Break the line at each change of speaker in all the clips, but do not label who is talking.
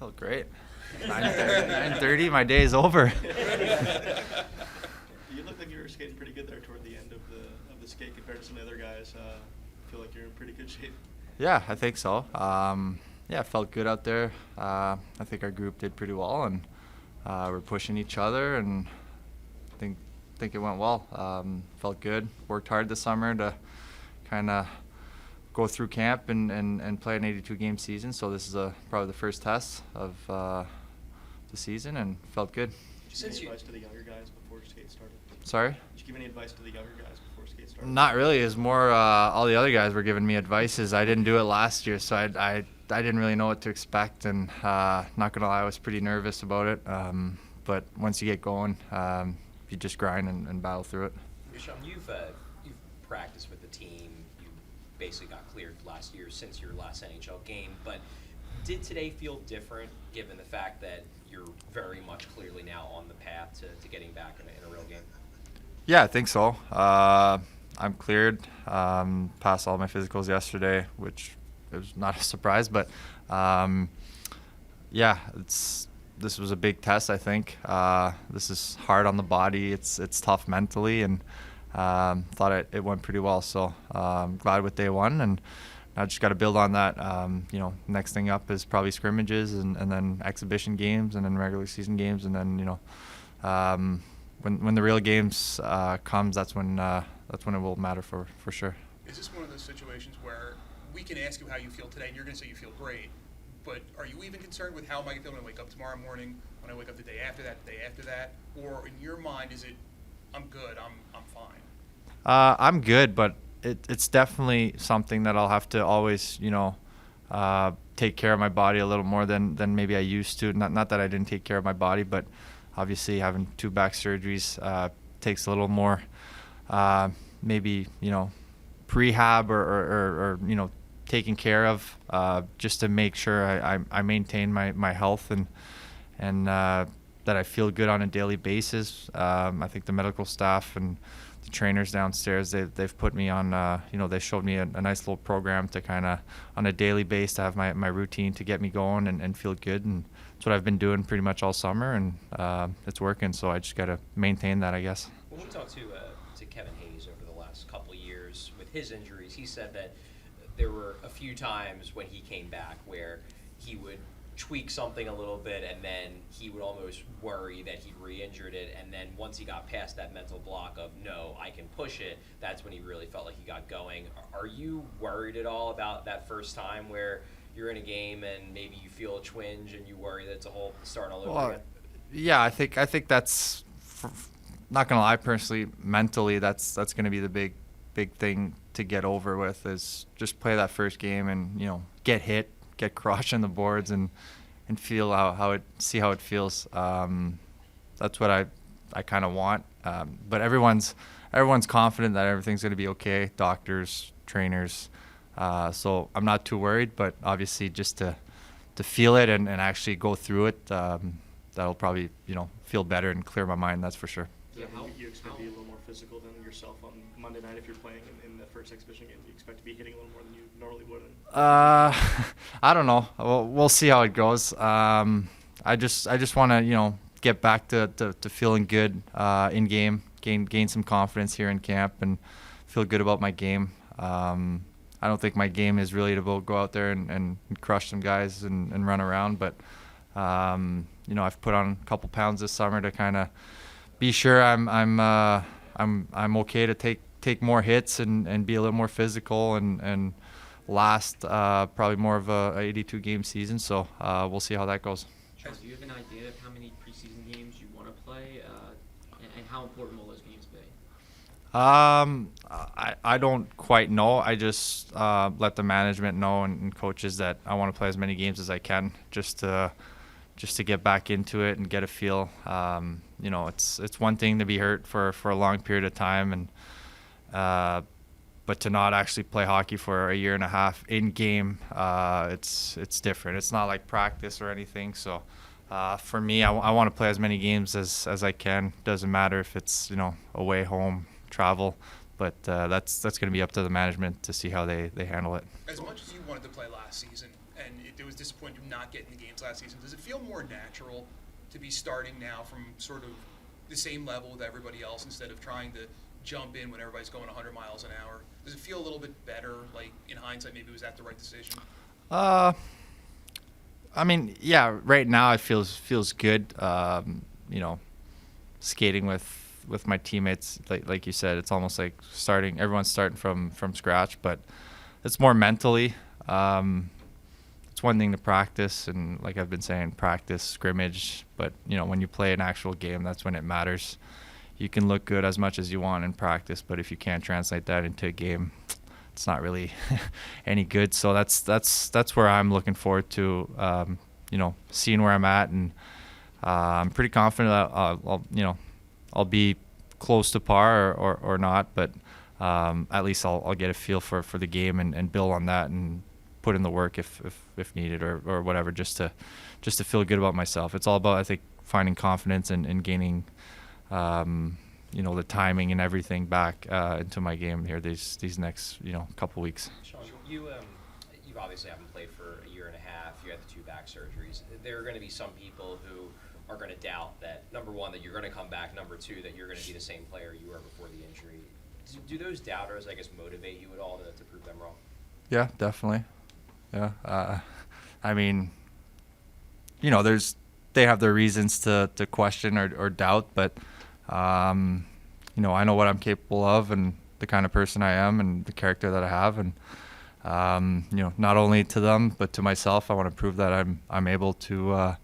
Felt great. 9:30, my day is over.
You look like you were skating pretty good there toward the end of the skate compared to some of the other guys. I feel like you're in pretty good shape.
Yeah, I think so. Yeah, felt good out there. I think our group did pretty well, and we're pushing each other, and think it went well. Felt good. Worked hard this summer to kind of go through camp and play an 82-game season. So this is probably the first test of the season, and felt good.
Did you give any advice to the younger guys before skate started?
Sorry?
Did you give any advice to the younger guys before skate started?
Not really. It's more all the other guys were giving me advices. I didn't do it last year, so I didn't really know what to expect, and not gonna lie, I was pretty nervous about it. But once you get going, you just grind and battle through it.
Sean, you've practiced with the team. You basically got cleared last year since your last NHL game. But did today feel different, given the fact that you're very much clearly now on the path to getting back in a real game?
Yeah, I think so. I'm cleared. Passed all my physicals yesterday, which is not a surprise. But yeah, this was a big test, I think. This is hard on the body. It's tough mentally, and thought it went pretty well. So I'm glad with day one, and I just got to build on that. Next thing up is probably scrimmages, and then exhibition games, and then regular season games, and then when the real games comes, that's when it will matter for sure.
Is this one of those situations where we can ask you how you feel today, and you're going to say you feel great, but are you even concerned with how am I going to feel when I wake up tomorrow morning, when I wake up the day after that, or in your mind is it, I'm good, I'm fine?
I'm good, but it's definitely something that I'll have to always, take care of my body a little more than maybe I used to. Not that I didn't take care of my body, but obviously having 2 back surgeries takes a little more, maybe, prehab or taken care of, just to make sure I maintain my health and that I feel good on a daily basis. I think the medical staff and the trainers downstairs, they've put me on, they showed me a nice little program to kind of on a daily basis to have my routine to get me going and feel good. And that's what I've been doing pretty much all summer, and it's working. So I just got to maintain that, I guess.
When we talked to Kevin Hayes over the last couple of years with his injuries, he said that there were a few times when he came back where he would tweak something a little bit, and then he would almost worry that he'd re-injured it, and then once he got past that mental block of no, I can push it, that's when he really felt like he got going. Are you worried at all about that first time where you're in a game and maybe you feel a twinge and you worry that it's a whole starting all over again?
Yeah, I think that's not gonna lie, personally, mentally that's gonna be the big thing to get over with, is just play that first game and get hit, get crushed on the boards, and feel how it feels. That's what I kind of want. But everyone's confident that everything's going to be okay. Doctors, trainers. So I'm not too worried. But obviously, just to feel it and actually go through it, that'll probably feel better and clear my mind. That's for sure.
Yeah, you expect to be a little more physical than yourself on Monday night if you're playing in the first exhibition game? Do you expect to be hitting a little more than you normally would?
I don't know. We'll see how it goes. I just want to get back to feeling good in game, gain some confidence here in camp, and feel good about my game. I don't think my game is really to go out there and crush some guys and run around, but I've put on a couple pounds this summer to kind of be sure I'm okay to take more hits and be a little more physical and last probably more of a 82-game season. So we'll see how that goes.
Do you have an idea of how many preseason games you want to play, and how important will those games be?
I don't quite know. I just let the management know and coaches that I want to play as many games as I can, just to get back into it and get a feel. It's one thing to be hurt for a long period of time, and but to not actually play hockey for a year and a half in game, it's different. It's not like practice or anything. So for me, I want to play as many games as I can. Doesn't matter if it's away, home, travel, but that's going to be up to the management to see how they handle it.
As much as you wanted to play last season, and it was disappointing not getting the games last season. Does it feel more natural to be starting now from sort of the same level with everybody else instead of trying to jump in when everybody's going 100 miles an hour? Does it feel a little bit better, like in hindsight, maybe was that the right decision?
I mean, yeah, right now it feels good. Skating with my teammates, like you said, it's almost like everyone's starting from scratch, but it's more mentally. It's one thing to practice, and like I've been saying, practice, scrimmage, but when you play an actual game, that's when it matters. You can look good as much as you want in practice, but if you can't translate that into a game, it's not really any good. So that's where I'm looking forward to, seeing where I'm at, and I'm pretty confident that I'll be close to par or not, but at least I'll get a feel for the game and build on that and put in the work if needed or whatever, just to feel good about myself. It's all about, I think, finding confidence and gaining the timing and everything back into my game here these next couple weeks.
Sean, you obviously haven't played for a year and a half. You had the 2 back surgeries. There are going to be some people who are going to doubt that, number one, that you're going to come back, number two, that you're going to be the same player you were before the injury. Do those doubters, I guess, motivate you at all to prove them wrong?
Yeah, definitely. Yeah. I mean, they have their reasons to question or doubt, but I know what I'm capable of and the kind of person I am and the character that I have, and not only to them but to myself, I want to prove that I'm able to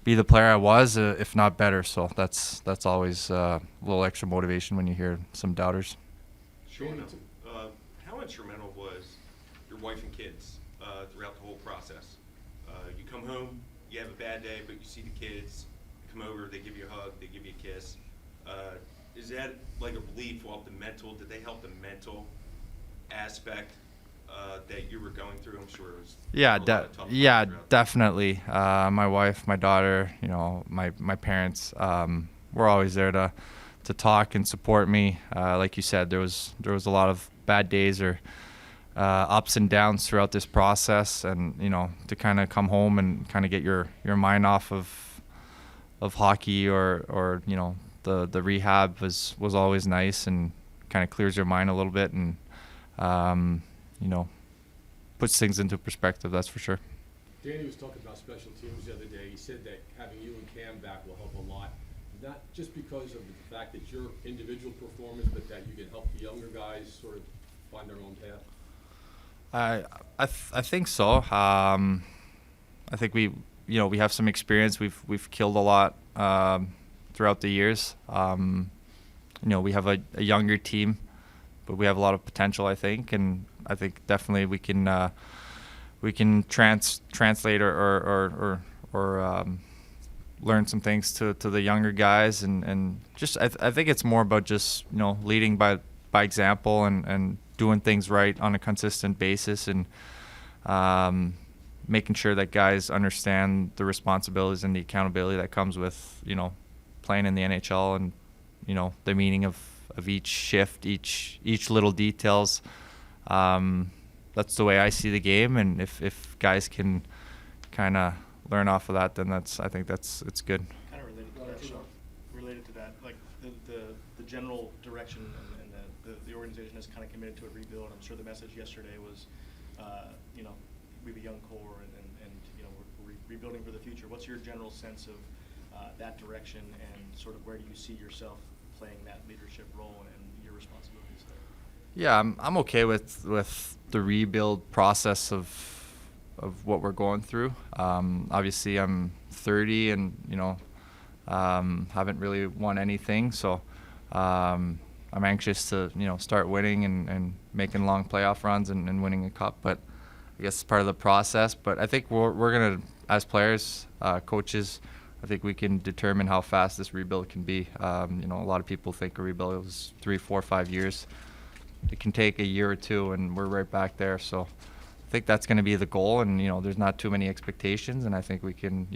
be the player I was, if not better. So that's always a little extra motivation when you hear some doubters.
Sean, how instrumental was your wife and kids throughout the whole process? You come home, you have a bad day, but you see the kids, they come over, they give you a hug, they give you a kiss. Is that like a relief off the mental? Did they help the mental aspect that you were going through? I'm sure it was
Yeah,
a lot of tough times throughout.
definitely. My wife, my daughter, my parents, were always there to talk and support me. Like you said, there was a lot of bad days or ups and downs throughout this process, and to kind of come home and kind of get your mind off of hockey or the rehab was always nice and kind of clears your mind a little bit and puts things into perspective, that's for sure.
Danny was talking about special teams the other day. He said that having you and Cam back will help a lot, not just because of the fact that your individual performance, but that you can help the younger guys sort of find their own path.
I think so. I think we have some experience. We've killed a lot throughout the years. We have a younger team, but we have a lot of potential, I think, and I think definitely we can translate or learn some things to the younger guys, and just I think it's more about just leading by example and doing things right on a consistent basis, and making sure that guys understand the responsibilities and the accountability that comes with playing in the NHL, and the meaning of each shift, each little details. That's the way I see the game, and if guys can kind of learn off of that, then I think it's good.
Kind of related to that, Sean. Related to that, like the general direction and the organization has kind of committed to a rebuild. I'm sure the message yesterday was, we have a young core and we're rebuilding for the future. What's your general sense of that direction, and sort of where do you see yourself playing that leadership role and your responsibilities there?
Yeah, I'm okay with the rebuild process of what we're going through. Obviously, I'm 30 and haven't really won anything, so I'm anxious to start winning and making long playoff runs and winning a cup. But I guess it's part of the process. But I think we're gonna, as players, coaches, I think we can determine how fast this rebuild can be. A lot of people think a rebuild is 3, 4, 5 years. It can take a year or two, and we're right back there. So I think that's going to be the goal, and there's not too many expectations, and I think we can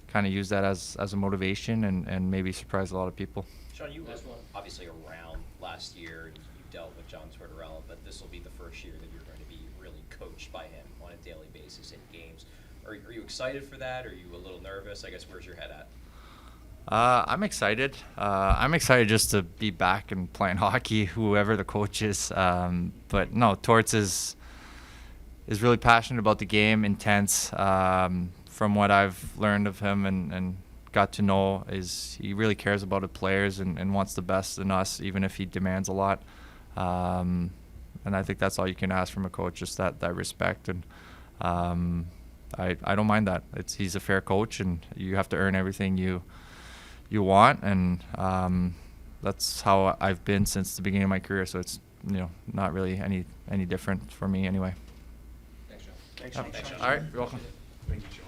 kind of use that as a motivation and maybe surprise a lot of people.
Sean, you were obviously around last year, and you dealt with John Tortorella, but this will be the first year that you're going to be really coached by him on a daily basis. basis in games. Are you excited for that? Are you a little nervous? I guess where's your head at?
I'm excited. I'm excited just to be back and playing hockey, whoever the coach is. But no, Torts is really passionate about the game, intense. From what I've learned of him and got to know, is he really cares about the players and wants the best in us, even if he demands a lot. And I think that's all you can ask from a coach, just that respect. And I don't mind that. He's a fair coach, and you have to earn everything you want, and that's how I've been since the beginning of my career. So it's not really any different for me anyway.
Thanks, John.
Thanks,
Yep.
Sean.
Thanks, Sean.
All right, you're welcome.
Thank you, Sean.